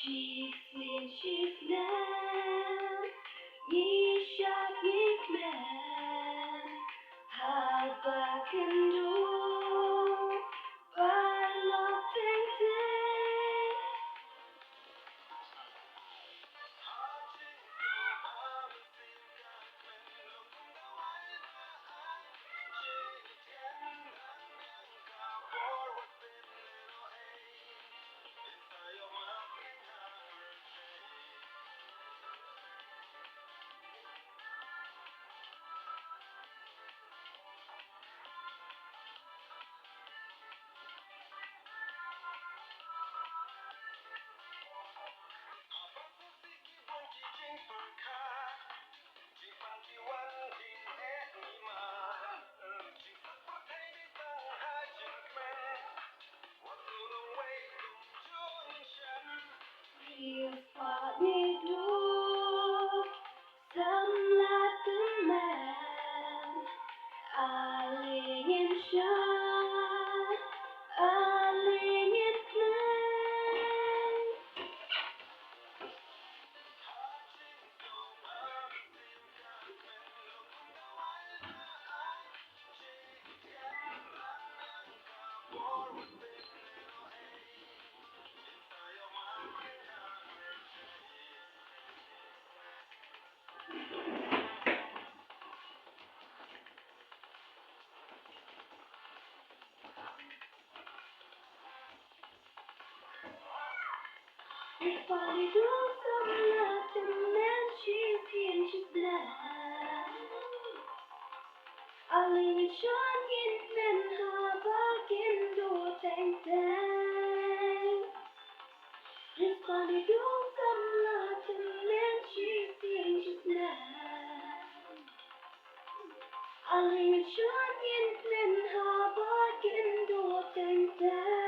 She's lean, she's lamb, ye shot, ye man. Habakken du, balotengte. Yêu phật như đuốc xâm la từng màn ali nhiên shan ali nhiên man. If I do some nothing and she's here, she's blind. Ali nhiên shan nhiên men habakken du tengteng. If I do some nothing and she's here, she's blind. Ali nhiên shan nhiên men habakken du tengteng.